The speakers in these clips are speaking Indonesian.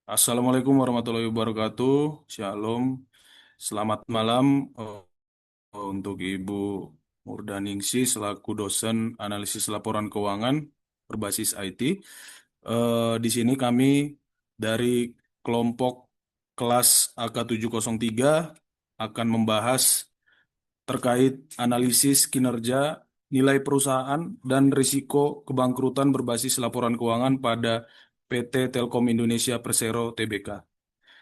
Assalamualaikum warahmatullahi wabarakatuh. Shalom. Selamat malam untuk Ibu Murdaningsih selaku dosen analisis laporan keuangan berbasis IT. Di sini kami dari kelompok kelas AK703 akan membahas terkait analisis kinerja, nilai perusahaan, dan risiko kebangkrutan berbasis laporan keuangan pada PT Telkom Indonesia Persero Tbk.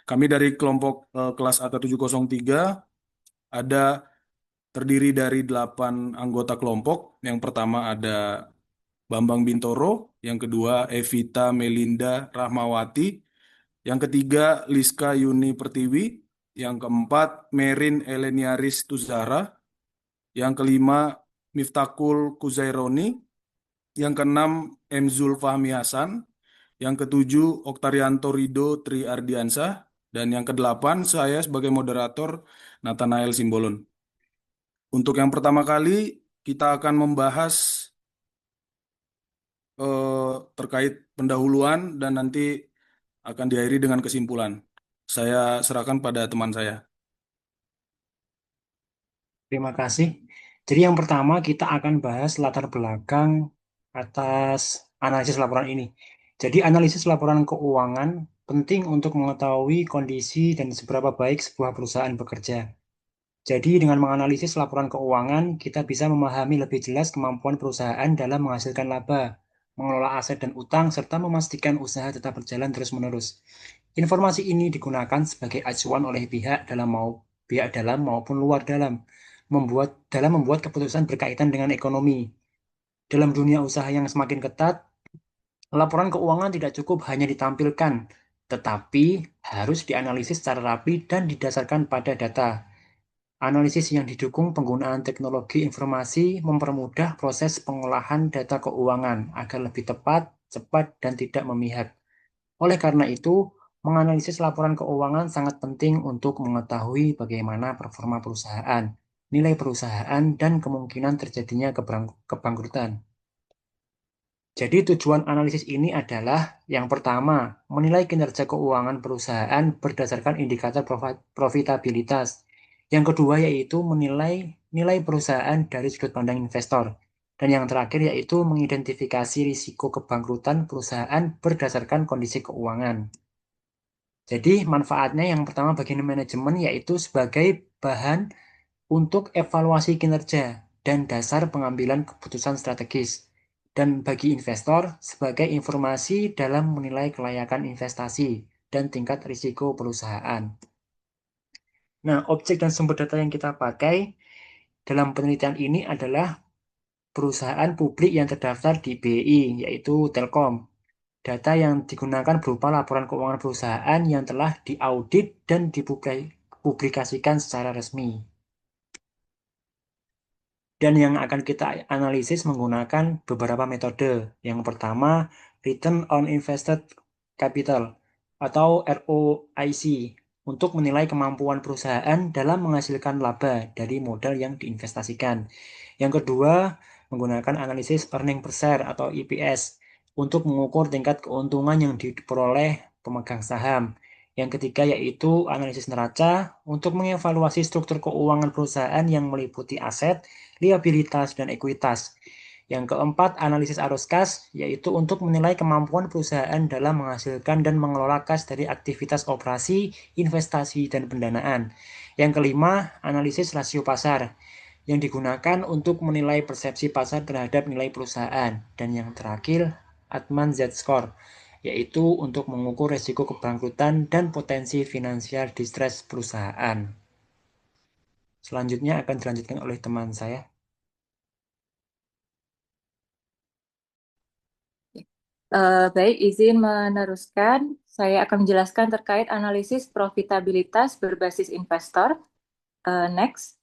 Kami dari kelompok kelas AK703 ada terdiri dari 8 anggota kelompok. Yang pertama ada Bambang Bintoro, yang kedua Evita Melinda Rahmawati, yang ketiga Liska Yuni Pertiwi, yang keempat Merin Eleniaris Tuzara, yang kelima Miftakul Kuzaironi, yang keenam Emzul Fahmi Hasan, yang ketujuh Oktarianto Rido Tri Ardiansah, dan yang kedelapan saya sebagai moderator Nathanael Simbolon. Untuk yang pertama kali kita akan membahas terkait pendahuluan dan nanti akan diakhiri dengan kesimpulan. Saya serahkan pada teman saya. Terima kasih. Jadi yang pertama kita akan bahas latar belakang atas analisis laporan ini. Jadi analisis laporan keuangan penting untuk mengetahui kondisi dan seberapa baik sebuah perusahaan bekerja. Jadi dengan menganalisis laporan keuangan, kita bisa memahami lebih jelas kemampuan perusahaan dalam menghasilkan laba, mengelola aset dan utang, serta memastikan usaha tetap berjalan terus-menerus. Informasi ini digunakan sebagai acuan oleh pihak dalam maupun luar dalam membuat keputusan berkaitan dengan ekonomi. Dalam dunia usaha yang semakin ketat, laporan keuangan tidak cukup hanya ditampilkan, tetapi harus dianalisis secara rapi dan didasarkan pada data. Analisis yang didukung penggunaan teknologi informasi mempermudah proses pengolahan data keuangan agar lebih tepat, cepat, dan tidak memihak. Oleh karena itu, menganalisis laporan keuangan sangat penting untuk mengetahui bagaimana performa perusahaan, nilai perusahaan, dan kemungkinan terjadinya kebangkrutan. Jadi tujuan analisis ini adalah yang pertama, menilai kinerja keuangan perusahaan berdasarkan indikator profitabilitas. Yang kedua yaitu menilai nilai perusahaan dari sudut pandang investor. Dan yang terakhir yaitu mengidentifikasi risiko kebangkrutan perusahaan berdasarkan kondisi keuangan. Jadi manfaatnya yang pertama bagi manajemen yaitu sebagai bahan untuk evaluasi kinerja dan dasar pengambilan keputusan strategis. Dan bagi investor sebagai informasi dalam menilai kelayakan investasi dan tingkat risiko perusahaan. Nah, objek dan sumber data yang kita pakai dalam penelitian ini adalah perusahaan publik yang terdaftar di BI, yaitu Telkom. Data yang digunakan berupa laporan keuangan perusahaan yang telah diaudit dan dipublikasikan secara resmi. Dan yang akan kita analisis menggunakan beberapa metode. Yang pertama, Return on Invested Capital atau ROIC untuk menilai kemampuan perusahaan dalam menghasilkan laba dari modal yang diinvestasikan. Yang kedua, menggunakan analisis earning per share atau EPS untuk mengukur tingkat keuntungan yang diperoleh pemegang saham. Yang ketiga yaitu analisis neraca untuk mengevaluasi struktur keuangan perusahaan yang meliputi aset, liabilitas, dan ekuitas. Yang keempat, analisis arus kas, yaitu untuk menilai kemampuan perusahaan dalam menghasilkan dan mengelola kas dari aktivitas operasi, investasi, dan pendanaan. Yang kelima, analisis rasio pasar, yang digunakan untuk menilai persepsi pasar terhadap nilai perusahaan. Dan yang terakhir, Atman Z-Score, yaitu untuk mengukur risiko kebangkrutan dan potensi finansial distress perusahaan. Selanjutnya akan dilanjutkan oleh teman saya. Baik, izin meneruskan. Saya akan menjelaskan terkait analisis profitabilitas berbasis investor. Next.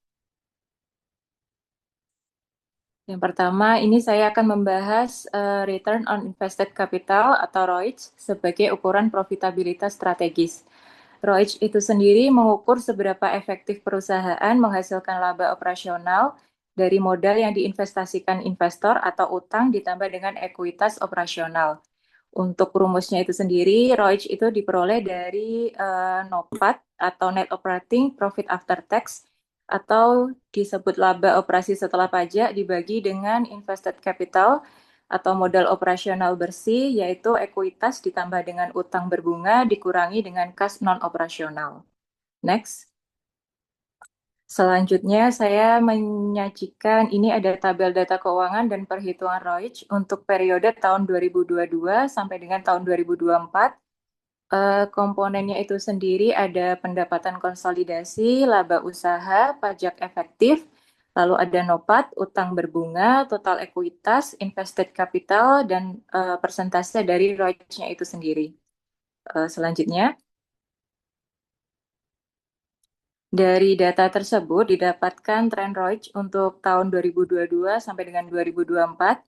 Yang pertama, ini saya akan membahas Return on Invested Capital atau ROIC sebagai ukuran profitabilitas strategis. ROIC itu sendiri mengukur seberapa efektif perusahaan menghasilkan laba operasional dari modal yang diinvestasikan investor atau utang ditambah dengan ekuitas operasional. Untuk rumusnya itu sendiri, ROIC itu diperoleh dari NOPAT atau Net Operating Profit After Tax atau disebut laba operasi setelah pajak dibagi dengan invested capital atau modal operasional bersih, yaitu ekuitas ditambah dengan utang berbunga dikurangi dengan kas non operasional. Next. Selanjutnya, saya menyajikan ini ada tabel data keuangan dan perhitungan ROIC untuk periode tahun 2022 sampai dengan tahun 2024. Komponennya itu sendiri ada pendapatan konsolidasi, laba usaha, pajak efektif, lalu ada NOPAT, utang berbunga, total ekuitas, invested capital, dan persentase dari ROIC-nya itu sendiri. Selanjutnya, dari data tersebut didapatkan tren ROIC untuk tahun 2022 sampai dengan 2024.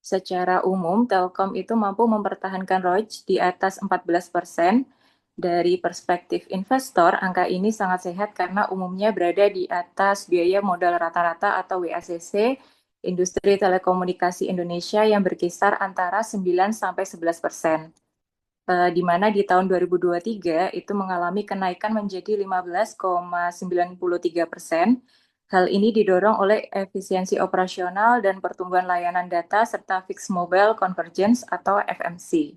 Secara umum, Telkom itu mampu mempertahankan ROIC di atas 14%. Dari perspektif investor, angka ini sangat sehat karena umumnya berada di atas biaya modal rata-rata atau WACC industri telekomunikasi Indonesia yang berkisar antara 9 sampai 11%. Di mana di tahun 2023 itu mengalami kenaikan menjadi 15,93%. Hal ini didorong oleh efisiensi operasional dan pertumbuhan layanan data serta fixed mobile convergence atau FMC.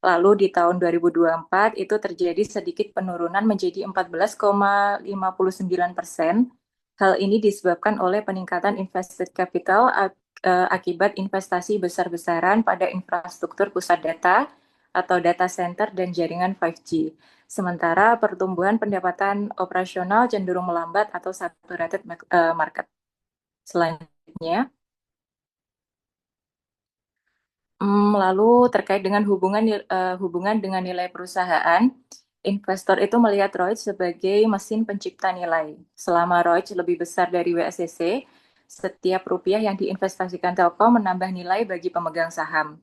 Lalu di tahun 2024 itu terjadi sedikit penurunan menjadi 14,59%. Hal ini disebabkan oleh peningkatan invested capital akibat investasi besar-besaran pada infrastruktur pusat data atau data center dan jaringan 5G. Sementara pertumbuhan pendapatan operasional cenderung melambat atau saturated market. Selanjutnya, lalu terkait dengan hubungan dengan nilai perusahaan, investor itu melihat ROIC sebagai mesin pencipta nilai. Selama ROIC lebih besar dari WACC, setiap rupiah yang diinvestasikan Telkom menambah nilai bagi pemegang saham,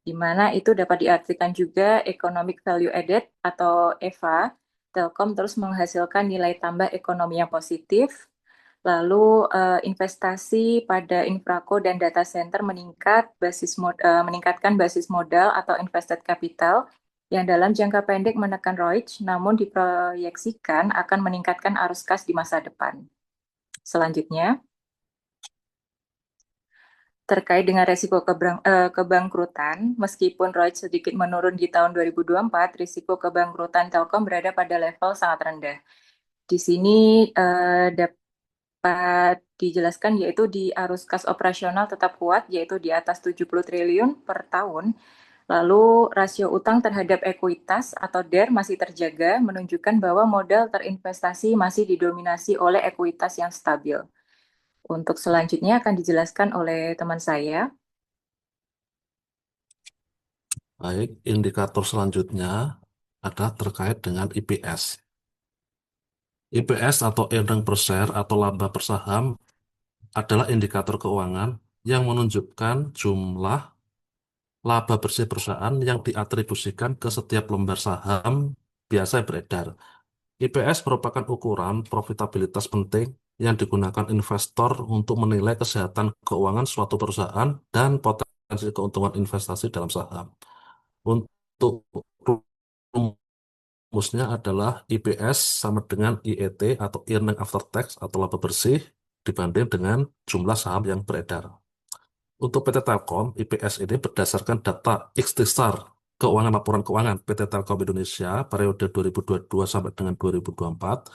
di mana itu dapat diartikan juga economic value added atau EVA. Telkom terus menghasilkan nilai tambah ekonomi yang positif. Lalu investasi pada infraco dan data center meningkatkan basis modal atau invested capital yang dalam jangka pendek menekan ROIC, namun diproyeksikan akan meningkatkan arus kas di masa depan. Selanjutnya, terkait dengan resiko kebangkrutan, meskipun ROIC sedikit menurun di tahun 2024, risiko kebangkrutan Telkom berada pada level sangat rendah. Di sini dapat dijelaskan yaitu di arus kas operasional tetap kuat, yaitu di atas 70 triliun per tahun. Lalu rasio utang terhadap ekuitas atau DER masih terjaga, menunjukkan bahwa modal terinvestasi masih didominasi oleh ekuitas yang stabil. Untuk selanjutnya akan dijelaskan oleh teman saya. Baik, indikator selanjutnya adalah terkait dengan IPS. IPS atau earning per share atau laba per saham adalah indikator keuangan yang menunjukkan jumlah laba bersih perusahaan yang diatribusikan ke setiap lembar saham biasa yang beredar. IPS merupakan ukuran profitabilitas penting yang digunakan investor untuk menilai kesehatan keuangan suatu perusahaan dan potensi keuntungan investasi dalam saham. Untuk rumusnya adalah IPS sama dengan IET atau Earning After Tax atau laba bersih dibanding dengan jumlah saham yang beredar. Untuk PT Telkom, IPS ini berdasarkan data ikhtisar keuangan laporan keuangan PT Telkom Indonesia periode 2022 sampai dengan 2024,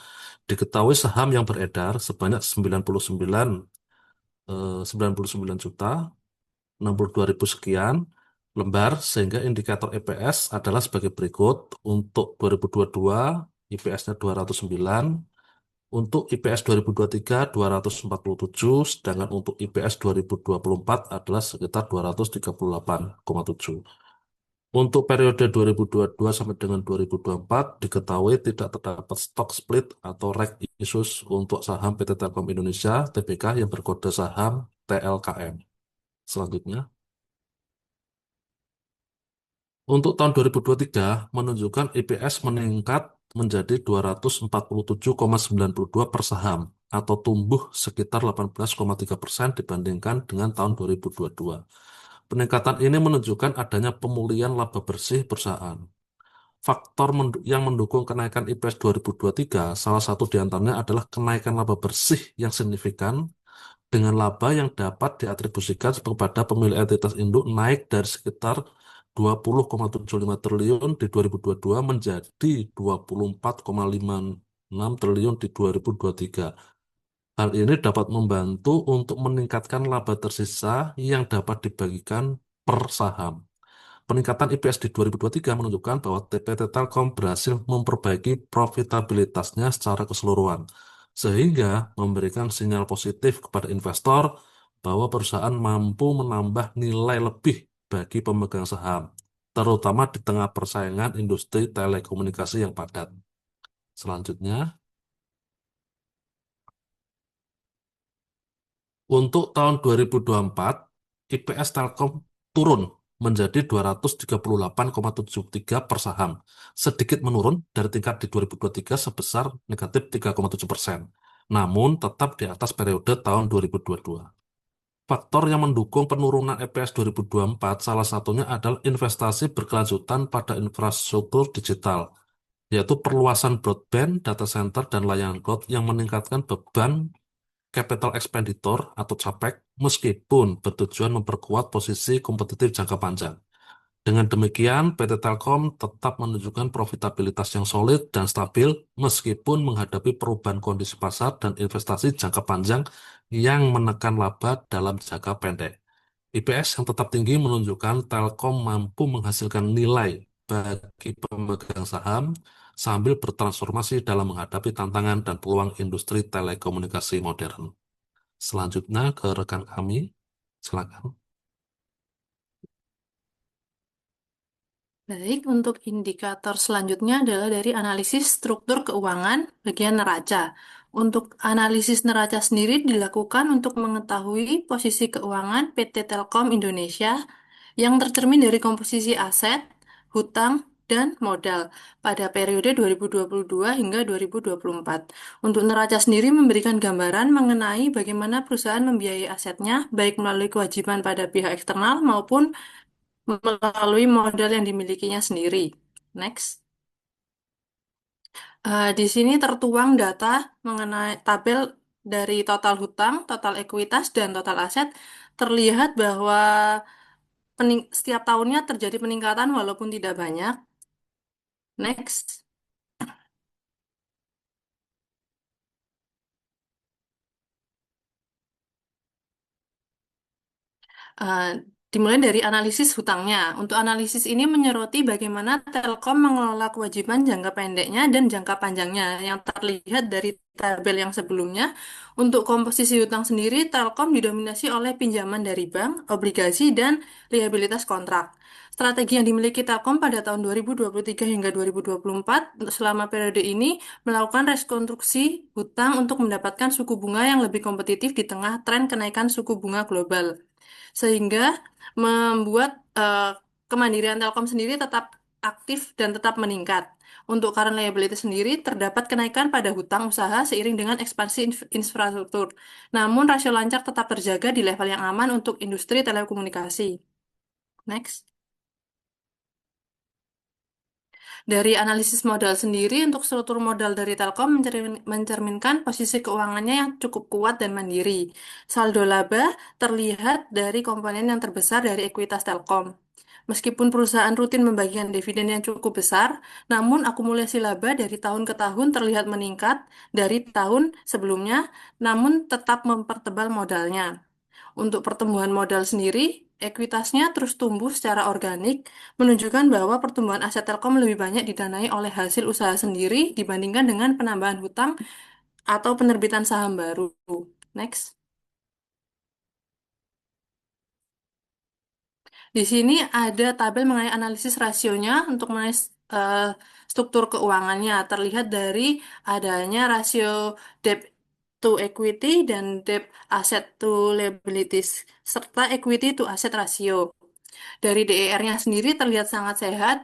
diketahui saham yang beredar sebanyak 99 juta 62.000 sekian lembar, sehingga indikator EPS adalah sebagai berikut. Untuk 2022 IPS-nya 209, untuk IPS 2023 247, sedangkan untuk IPS 2024 adalah sekitar 238,7. Untuk periode 2022 sampai dengan 2024 diketahui tidak terdapat stock split atau right issues untuk saham PT Telkom Indonesia Tbk yang berkode saham TLKM. Selanjutnya, untuk tahun 2023 menunjukkan IPS meningkat menjadi 247,92 per saham atau tumbuh sekitar 18,3% dibandingkan dengan tahun 2022. Peningkatan ini menunjukkan adanya pemulihan laba bersih perusahaan. Faktor yang mendukung kenaikan IPS 2023, salah satu di antaranya adalah kenaikan laba bersih yang signifikan dengan laba yang dapat diatribusikan kepada pemilik entitas induk naik dari sekitar 20,75 triliun di 2022 menjadi 24,56 triliun di 2023. Hal ini dapat membantu untuk meningkatkan laba tersisa yang dapat dibagikan per saham. Peningkatan IPS di 2023 menunjukkan bahwa PT Telkom berhasil memperbaiki profitabilitasnya secara keseluruhan, sehingga memberikan sinyal positif kepada investor bahwa perusahaan mampu menambah nilai lebih bagi pemegang saham, terutama di tengah persaingan industri telekomunikasi yang padat. Selanjutnya, untuk tahun 2024, IPS Telkom turun menjadi 238,73 per saham, sedikit menurun dari tingkat di 2023 sebesar negatif 3,7%, namun tetap di atas periode tahun 2022. Faktor yang mendukung penurunan EPS 2024 salah satunya adalah investasi berkelanjutan pada infrastruktur digital, yaitu perluasan broadband, data center, dan layanan cloud yang meningkatkan beban capital expenditure atau CAPEX meskipun bertujuan memperkuat posisi kompetitif jangka panjang. Dengan demikian, PT Telkom tetap menunjukkan profitabilitas yang solid dan stabil meskipun menghadapi perubahan kondisi pasar dan investasi jangka panjang yang menekan laba dalam jangka pendek. IPS yang tetap tinggi menunjukkan Telkom mampu menghasilkan nilai bagi pemegang saham sambil bertransformasi dalam menghadapi tantangan dan peluang industri telekomunikasi modern. Selanjutnya ke rekan kami, silakan. Baik, untuk indikator selanjutnya adalah dari analisis struktur keuangan bagian neraca. Untuk analisis neraca sendiri dilakukan untuk mengetahui posisi keuangan PT Telkom Indonesia yang tercermin dari komposisi aset, hutang, dan modal pada periode 2022 hingga 2024. Untuk neraca sendiri memberikan gambaran mengenai bagaimana perusahaan membiayai asetnya, baik melalui kewajiban pada pihak eksternal maupun melalui modal yang dimilikinya sendiri. Next. Di sini tertuang data mengenai tabel dari total hutang, total ekuitas, dan total aset. Terlihat bahwa setiap tahunnya terjadi peningkatan walaupun tidak banyak. Next. Eh, Dimulai dari analisis hutangnya. Untuk analisis ini menyoroti bagaimana Telkom mengelola kewajiban jangka pendeknya dan jangka panjangnya yang terlihat dari tabel yang sebelumnya. Untuk komposisi hutang sendiri, Telkom didominasi oleh pinjaman dari bank, obligasi, dan liabilitas kontrak. Strategi yang dimiliki Telkom pada tahun 2023 hingga 2024 untuk selama periode ini melakukan rekonstruksi hutang untuk mendapatkan suku bunga yang lebih kompetitif di tengah tren kenaikan suku bunga global, sehingga membuat kemandirian Telkom sendiri tetap aktif dan tetap meningkat. Untuk current liability sendiri terdapat kenaikan pada hutang usaha seiring dengan ekspansi infrastruktur. Namun rasio lancar tetap terjaga di level yang aman untuk industri telekomunikasi. Next. Dari analisis modal sendiri, untuk struktur modal dari Telkom mencerminkan posisi keuangannya yang cukup kuat dan mandiri. Saldo laba terlihat dari komponen yang terbesar dari ekuitas Telkom. Meskipun perusahaan rutin membagikan dividen yang cukup besar, namun akumulasi laba dari tahun ke tahun terlihat meningkat dari tahun sebelumnya, namun tetap mempertebal modalnya. Untuk pertumbuhan modal sendiri, ekuitasnya terus tumbuh secara organik, menunjukkan bahwa pertumbuhan aset Telkom lebih banyak didanai oleh hasil usaha sendiri dibandingkan dengan penambahan hutang atau penerbitan saham baru. Next. Di sini ada tabel mengenai analisis rasionya untuk mengenai eh, struktur keuangannya. Terlihat dari adanya rasio debt to equity dan debt asset to liabilities, serta equity to asset ratio. Dari DER-nya sendiri terlihat sangat sehat,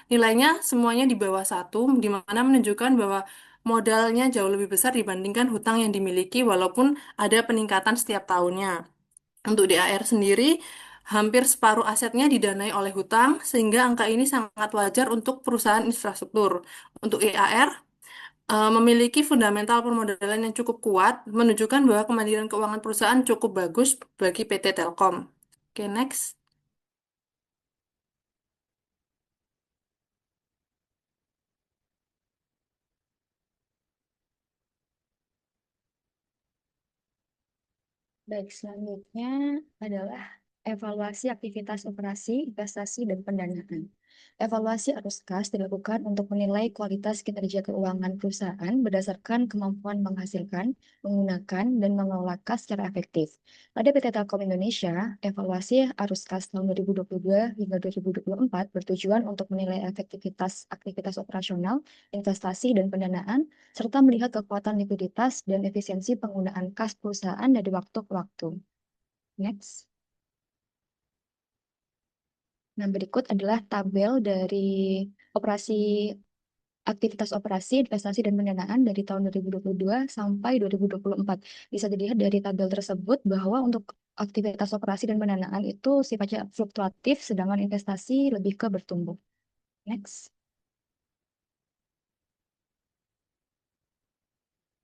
nilainya semuanya di bawah satu, di mana menunjukkan bahwa modalnya jauh lebih besar dibandingkan hutang yang dimiliki walaupun ada peningkatan setiap tahunnya. Untuk DAR sendiri, Hampir separuh asetnya didanai oleh hutang, sehingga angka ini sangat wajar untuk perusahaan infrastruktur. Untuk IAR, memiliki fundamental permodalan yang cukup kuat, menunjukkan bahwa kemandirian keuangan perusahaan cukup bagus bagi PT Telkom. Oke, next. Baik, selanjutnya adalah evaluasi aktivitas operasi, investasi, dan pendanaan. Evaluasi arus kas dilakukan untuk menilai kualitas kinerja keuangan perusahaan berdasarkan kemampuan menghasilkan, menggunakan, dan mengelola kas secara efektif. Pada PT Telkom Indonesia, evaluasi arus kas tahun 2022 hingga 2024 bertujuan untuk menilai efektivitas aktivitas operasional, investasi, dan pendanaan, serta melihat kekuatan likuiditas dan efisiensi penggunaan kas perusahaan dari waktu ke waktu. Next. Nah, berikut adalah tabel dari operasi aktivitas operasi, investasi, dan pendanaan dari tahun 2022 sampai 2024. Bisa dilihat dari tabel tersebut bahwa untuk aktivitas operasi dan pendanaan itu sifatnya fluktuatif, sedangkan investasi lebih ke bertumbuh. Next.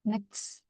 Next.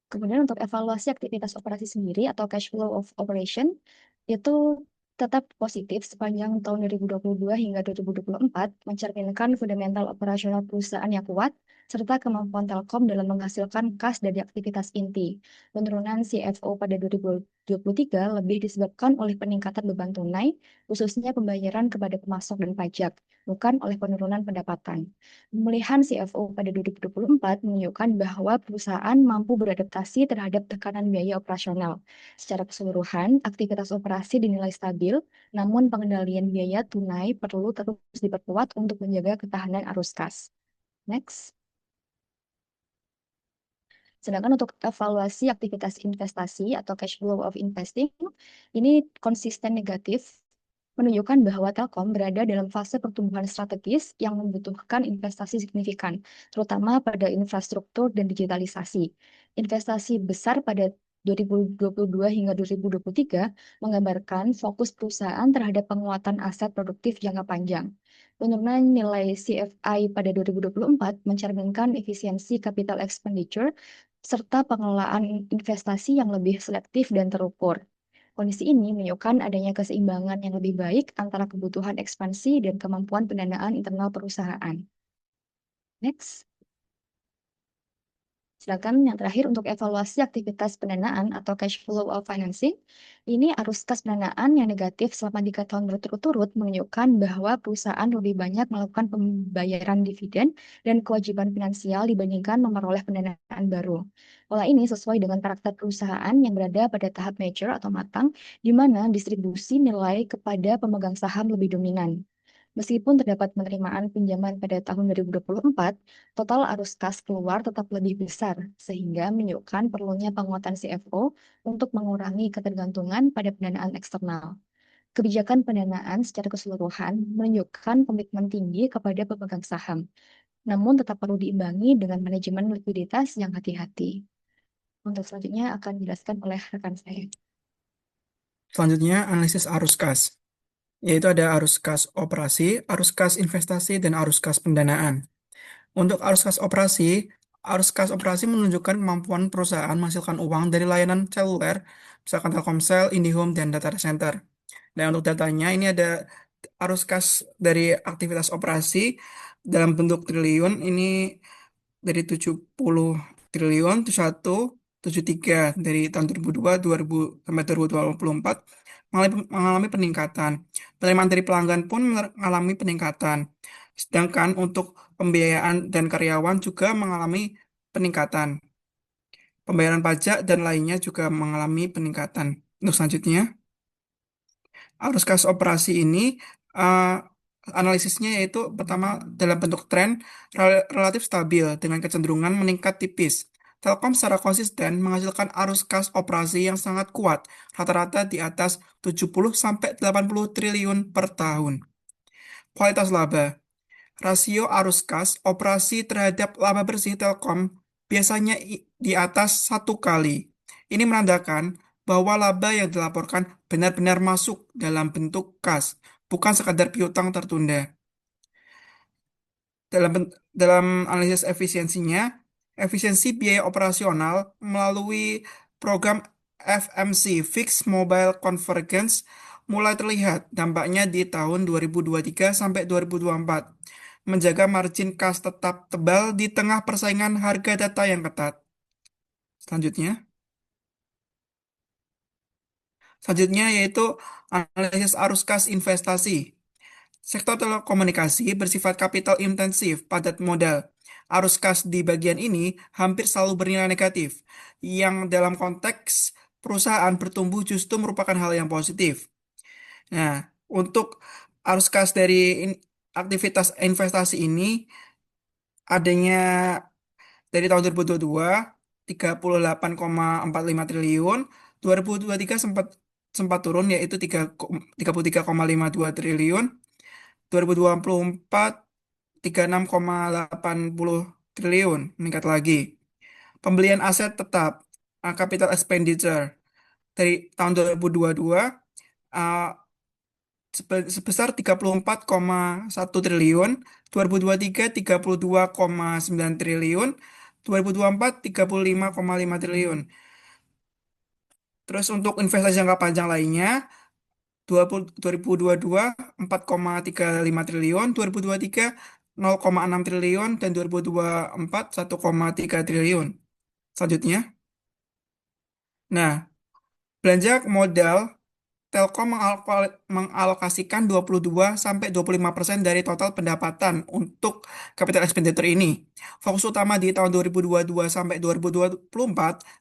Kemudian untuk evaluasi aktivitas operasi sendiri atau cash flow of operation itu tetap positif sepanjang tahun 2022 hingga 2024, mencerminkan fundamental operasional perusahaan yang kuat, serta kemampuan Telkom dalam menghasilkan kas dari aktivitas inti. Penurunan CFO pada 2023 lebih disebabkan oleh peningkatan beban tunai, khususnya pembayaran kepada pemasok dan pajak, bukan oleh penurunan pendapatan. Pemulihan CFO pada 2024 menunjukkan bahwa perusahaan mampu beradaptasi terhadap tekanan biaya operasional. Secara keseluruhan, aktivitas operasi dinilai stabil, namun pengendalian biaya tunai perlu terus diperkuat untuk menjaga ketahanan arus kas. Next. Sedangkan untuk evaluasi aktivitas investasi atau cash flow of investing, ini konsisten negatif, menunjukkan bahwa Telkom berada dalam fase pertumbuhan strategis yang membutuhkan investasi signifikan, terutama pada infrastruktur dan digitalisasi. Investasi besar pada 2022 hingga 2023 menggambarkan fokus perusahaan terhadap penguatan aset produktif jangka panjang. Penurunan nilai CFI pada 2024 mencerminkan efisiensi capital expenditure serta pengelolaan investasi yang lebih selektif dan terukur. Kondisi ini menunjukkan adanya keseimbangan yang lebih baik antara kebutuhan ekspansi dan kemampuan pendanaan internal perusahaan. Next. Sedangkan yang terakhir untuk evaluasi aktivitas pendanaan atau cash flow of financing, ini arus kas pendanaan yang negatif selama 3 tahun berturut-turut menunjukkan bahwa perusahaan lebih banyak melakukan pembayaran dividen dan kewajiban finansial dibandingkan memperoleh pendanaan baru. Pola ini sesuai dengan karakter perusahaan yang berada pada tahap mature atau matang, di mana distribusi nilai kepada pemegang saham lebih dominan. Meskipun terdapat penerimaan pinjaman pada tahun 2024, total arus kas keluar tetap lebih besar, sehingga menunjukkan perlunya penguatan CFO untuk mengurangi ketergantungan pada pendanaan eksternal. Kebijakan pendanaan secara keseluruhan menunjukkan komitmen tinggi kepada pemegang saham, namun tetap perlu diimbangi dengan manajemen likuiditas yang hati-hati. Untuk selanjutnya akan dijelaskan oleh rekan saya. Selanjutnya, analisis arus kas, yaitu ada arus kas operasi, arus kas investasi, dan arus kas pendanaan. Untuk arus kas operasi menunjukkan kemampuan perusahaan menghasilkan uang dari layanan seluler, misalkan Telkomsel, IndiHome, dan data center. Dan untuk datanya, ini ada arus kas dari aktivitas operasi dalam bentuk triliun, ini dari 70 triliun, 7173 dari tahun 2002, 2000 sampai 2024 mengalami peningkatan. Penerimaan dari pelanggan pun mengalami peningkatan. Sedangkan untuk pembiayaan dan karyawan juga mengalami peningkatan. Pembayaran pajak dan lainnya juga mengalami peningkatan. Untuk selanjutnya, arus kas operasi ini eh, analisisnya yaitu pertama dalam bentuk tren relatif stabil dengan kecenderungan meningkat tipis. Telkom secara konsisten menghasilkan arus kas operasi yang sangat kuat, rata-rata di atas 70 sampai 80 triliun per tahun. Kualitas laba. Rasio arus kas operasi terhadap laba bersih Telkom biasanya di atas 1 kali. Ini menandakan bahwa laba yang dilaporkan benar-benar masuk dalam bentuk kas, bukan sekadar piutang tertunda. Dalam analisis efisiensinya, efisiensi biaya operasional melalui program FMC, Fixed Mobile Convergence, mulai terlihat dampaknya di tahun 2023 sampai 2024, menjaga margin kas tetap tebal di tengah persaingan harga data yang ketat. Selanjutnya, selanjutnya yaitu analisis arus kas investasi. Sektor telekomunikasi bersifat kapital intensif, padat modal. Arus kas di bagian ini hampir selalu bernilai negatif, yang dalam konteks perusahaan bertumbuh justru merupakan hal yang positif. Nah, untuk arus kas dari aktivitas investasi ini adanya dari tahun 2022 38,45 triliun, 2023 sempat sempat turun yaitu 33,52 triliun, 2024 36,80 triliun, meningkat lagi. Pembelian aset tetap, capital expenditure dari tahun 2022 uh, sebesar 34,1 triliun, 2023 32,9 triliun, 2024 35,5 triliun. Terus untuk investasi jangka panjang lainnya, 2022 4,35 triliun, 2023 0,6 triliun, dan 2024 1,3 triliun. Selanjutnya, nah, belanja modal Telkom mengalokasikan 22-25% dari total pendapatan untuk capital expenditure ini. Fokus utama di tahun 2022 sampai 2024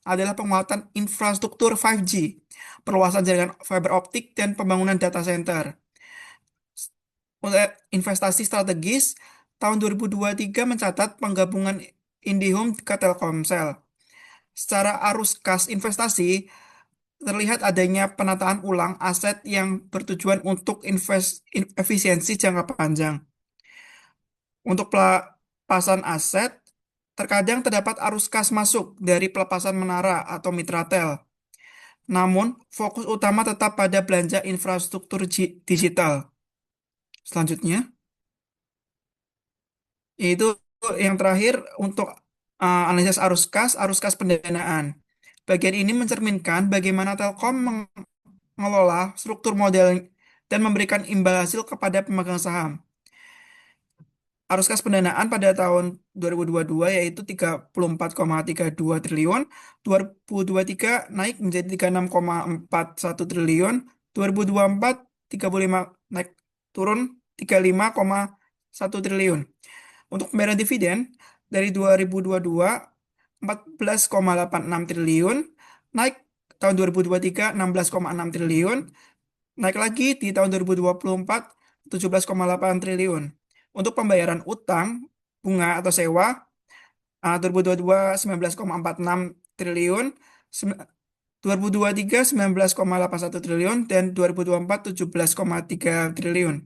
adalah penguatan infrastruktur 5G, perluasan jaringan fiber optik, dan pembangunan data center. Untuk investasi strategis, tahun 2023 mencatat penggabungan IndiHome ke Telkomsel. Secara arus kas investasi, terlihat adanya penataan ulang aset yang bertujuan untuk efisiensi jangka panjang. Untuk pelepasan aset, terkadang terdapat arus kas masuk dari pelepasan menara atau mitratel. Namun, fokus utama tetap pada belanja infrastruktur digital. Selanjutnya, yaitu yang terakhir untuk analisis arus kas pendanaan. Bagian ini mencerminkan bagaimana Telkom mengelola struktur model dan memberikan imbal hasil kepada pemegang saham. Arus kas pendanaan pada tahun 2022 yaitu 34,32 triliun, 2023 naik menjadi 36,41 triliun, 2024 35 naik turun 35,1 triliun. Untuk pembayaran dividen dari 2022 14,86 triliun, naik tahun 2023 16,6 triliun, naik lagi di tahun 2024 17,8 triliun. Untuk pembayaran utang, bunga atau sewa, 2022 19,46 triliun, 2023 19,81 triliun, dan 2024 17,3 triliun.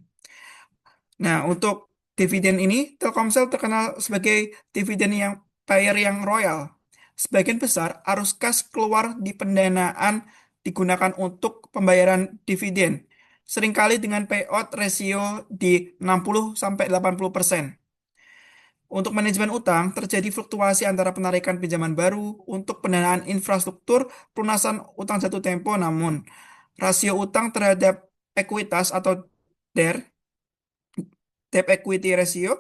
Nah, untuk dividen ini, Telkomsel terkenal sebagai dividen yang payer yang royal. Sebagian besar arus kas keluar di pendanaan digunakan untuk pembayaran dividen, seringkali dengan payout ratio di 60-80%. Untuk manajemen utang, terjadi fluktuasi antara penarikan pinjaman baru untuk pendanaan infrastruktur, pelunasan utang jatuh tempo, namun rasio utang terhadap ekuitas atau DER, debt equity ratio,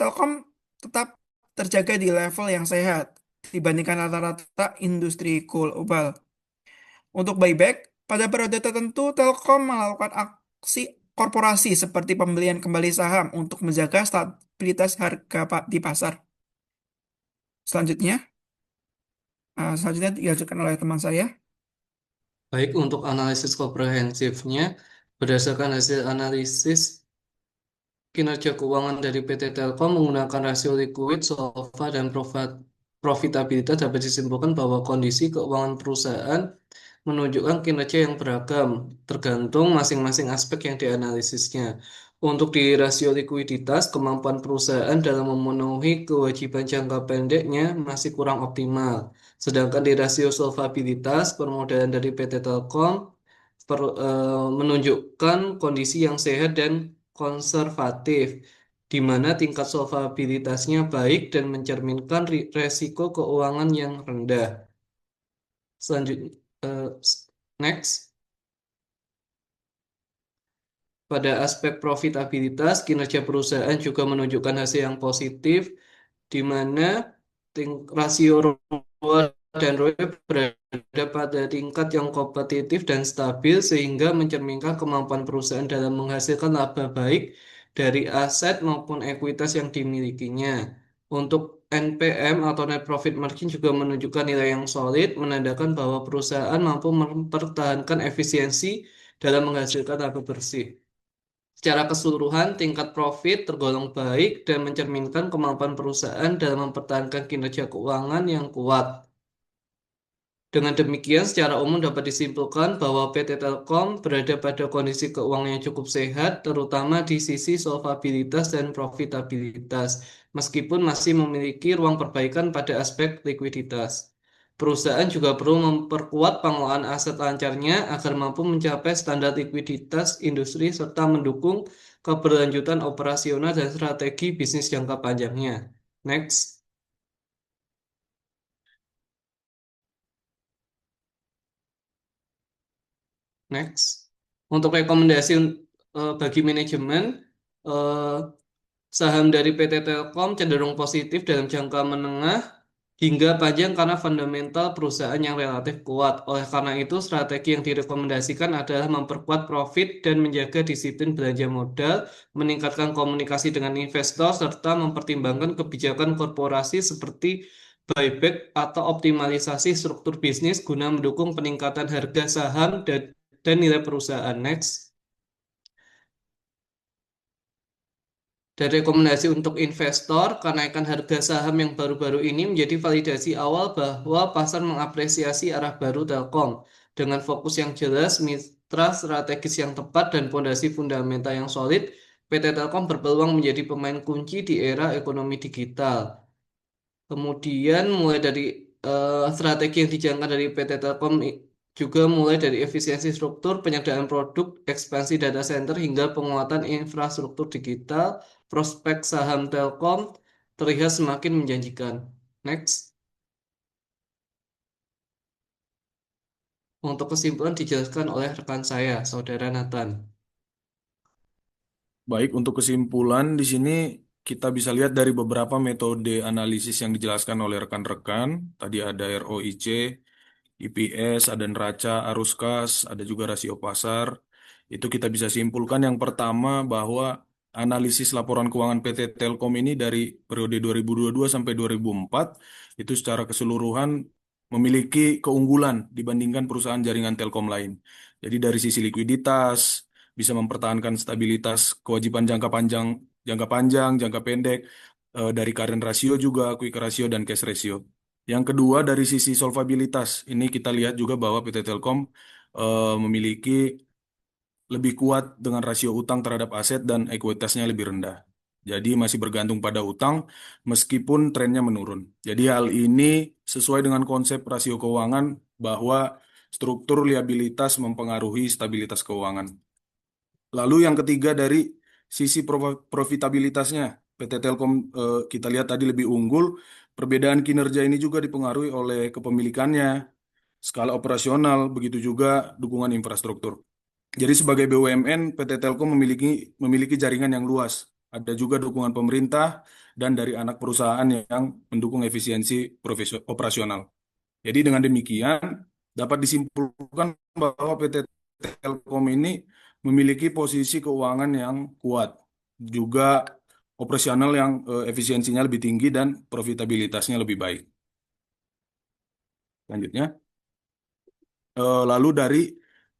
Telkom tetap terjaga di level yang sehat dibandingkan rata-rata industri global. Untuk buyback, pada periode tertentu Telkom melakukan aksi korporasi seperti pembelian kembali saham untuk menjaga stabilitas harga di pasar. Selanjutnya, selanjutnya diajukan oleh teman saya. Baik, untuk analisis komprehensifnya, berdasarkan hasil analisis kinerja keuangan dari PT Telkom menggunakan rasio likuid, SOFA, dan profitabilitas, dapat disimpulkan bahwa kondisi keuangan perusahaan menunjukkan kinerja yang beragam, tergantung masing-masing aspek yang dianalisisnya. Untuk di rasio likuiditas, kemampuan perusahaan dalam memenuhi kewajiban jangka pendeknya masih kurang optimal. Sedangkan di rasio solvabilitas, permodalan dari PT Telkom menunjukkan kondisi yang sehat dan konservatif, di mana tingkat solvabilitasnya baik dan mencerminkan resiko keuangan yang rendah. Selanjutnya, next. Pada aspek profitabilitas, kinerja perusahaan juga menunjukkan hasil yang positif, di mana rasio ROA dan ROE berada pada tingkat yang kompetitif dan stabil, sehingga mencerminkan kemampuan perusahaan dalam menghasilkan laba baik dari aset maupun ekuitas yang dimilikinya. Untuk NPM atau net profit margin juga menunjukkan nilai yang solid, menandakan bahwa perusahaan mampu mempertahankan efisiensi dalam menghasilkan laba bersih. Secara keseluruhan, tingkat profit tergolong baik dan mencerminkan kemampuan perusahaan dalam mempertahankan kinerja keuangan yang kuat. Dengan demikian, secara umum dapat disimpulkan bahwa PT Telkom berada pada kondisi keuangan yang cukup sehat, terutama di sisi solvabilitas dan profitabilitas, meskipun masih memiliki ruang perbaikan pada aspek likuiditas. Perusahaan juga perlu memperkuat pengelolaan aset lancarnya agar mampu mencapai standar likuiditas industri serta mendukung keberlanjutan operasional dan strategi bisnis jangka panjangnya. Next. Next. Untuk rekomendasi bagi manajemen, eh, saham dari PT Telkom cenderung positif dalam jangka menengah hingga panjang karena fundamental perusahaan yang relatif kuat. Oleh karena itu, strategi yang direkomendasikan adalah memperkuat profit dan menjaga disiplin belanja modal, meningkatkan komunikasi dengan investor, serta mempertimbangkan kebijakan korporasi seperti buyback atau optimalisasi struktur bisnis guna mendukung peningkatan harga saham dan nilai perusahaan. Next. Dan rekomendasi untuk investor, kenaikan harga saham yang baru-baru ini menjadi validasi awal bahwa pasar mengapresiasi arah baru Telkom. Dengan fokus yang jelas, mitra strategis yang tepat, dan fondasi fundamental yang solid, PT Telkom berpeluang menjadi pemain kunci di era ekonomi digital. Kemudian mulai dari strategi yang dijalankan dari PT Telkom juga mulai dari efisiensi struktur, penyediaan produk, ekspansi data center, hingga penguatan infrastruktur digital. Prospek saham Telkom terlihat semakin menjanjikan. Next. Untuk kesimpulan dijelaskan oleh rekan saya, Saudara Nathan. Baik, untuk kesimpulan di sini kita bisa lihat dari beberapa metode analisis yang dijelaskan oleh rekan-rekan. Tadi ada ROIC, EPS, ada neraca, arus kas, ada juga rasio pasar. Itu kita bisa simpulkan yang pertama bahwa analisis laporan keuangan PT Telkom ini dari periode 2022 sampai 2004 itu secara keseluruhan memiliki keunggulan dibandingkan perusahaan jaringan Telkom lain. Jadi dari sisi likuiditas bisa mempertahankan stabilitas kewajiban jangka panjang, jangka pendek, dari current ratio juga, quick ratio dan cash ratio. Yang kedua dari sisi solvabilitas, ini kita lihat juga bahwa PT Telkom memiliki lebih kuat dengan rasio utang terhadap aset dan ekuitasnya lebih rendah. Jadi masih bergantung pada utang meskipun trennya menurun. Jadi hal ini sesuai dengan konsep rasio keuangan bahwa struktur liabilitas mempengaruhi stabilitas keuangan. Lalu yang ketiga dari sisi profitabilitasnya, PT Telkom kita lihat tadi lebih unggul. Perbedaan kinerja ini juga dipengaruhi oleh kepemilikannya, skala operasional, begitu juga dukungan infrastruktur. Jadi sebagai BUMN, PT Telkom memiliki jaringan yang luas. Ada juga dukungan pemerintah dan dari anak perusahaan yang mendukung efisiensi operasional. Jadi dengan demikian dapat disimpulkan bahwa PT Telkom ini memiliki posisi keuangan yang kuat, juga operasional yang efisiensinya lebih tinggi dan profitabilitasnya lebih baik. Selanjutnya, lalu dari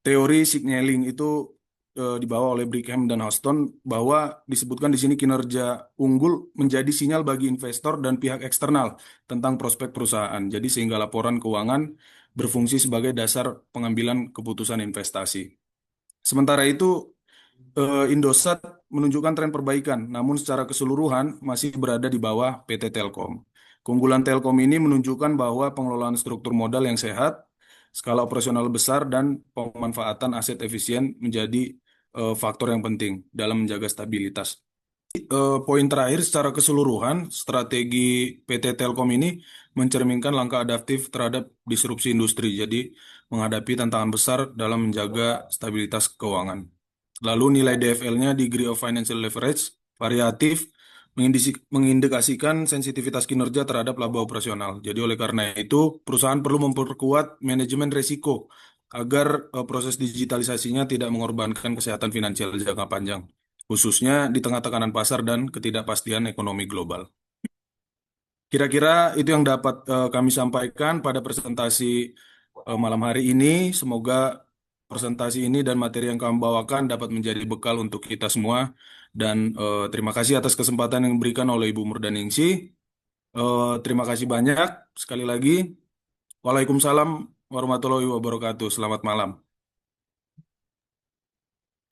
teori signaling itu dibawa oleh Brigham dan Houston bahwa disebutkan di sini kinerja unggul menjadi sinyal bagi investor dan pihak eksternal tentang prospek perusahaan. Jadi sehingga laporan keuangan berfungsi sebagai dasar pengambilan keputusan investasi. Sementara itu, Indosat menunjukkan tren perbaikan, namun secara keseluruhan masih berada di bawah PT Telkom. Keunggulan Telkom ini menunjukkan bahwa pengelolaan struktur modal yang sehat, skala operasional besar, dan pemanfaatan aset efisien menjadi faktor yang penting dalam menjaga stabilitas. Poin terakhir, secara keseluruhan, strategi PT Telkom ini mencerminkan langkah adaptif terhadap disrupsi industri, jadi menghadapi tantangan besar dalam menjaga stabilitas keuangan. Lalu nilai DFL-nya, Degree of Financial Leverage, variatif, mengindikasikan sensitivitas kinerja terhadap laba operasional. Jadi oleh karena itu, perusahaan perlu memperkuat manajemen risiko agar proses digitalisasinya tidak mengorbankan kesehatan finansial jangka panjang, khususnya di tengah tekanan pasar dan ketidakpastian ekonomi global. Kira-kira itu yang dapat kami sampaikan pada presentasi malam hari ini. Semoga presentasi ini dan materi yang kami bawakan dapat menjadi bekal untuk kita semua. Dan terima kasih atas kesempatan yang diberikan oleh Ibu Murdaningsi. Terima kasih banyak sekali lagi. Waalaikumsalam warahmatullahi wabarakatuh. Selamat malam.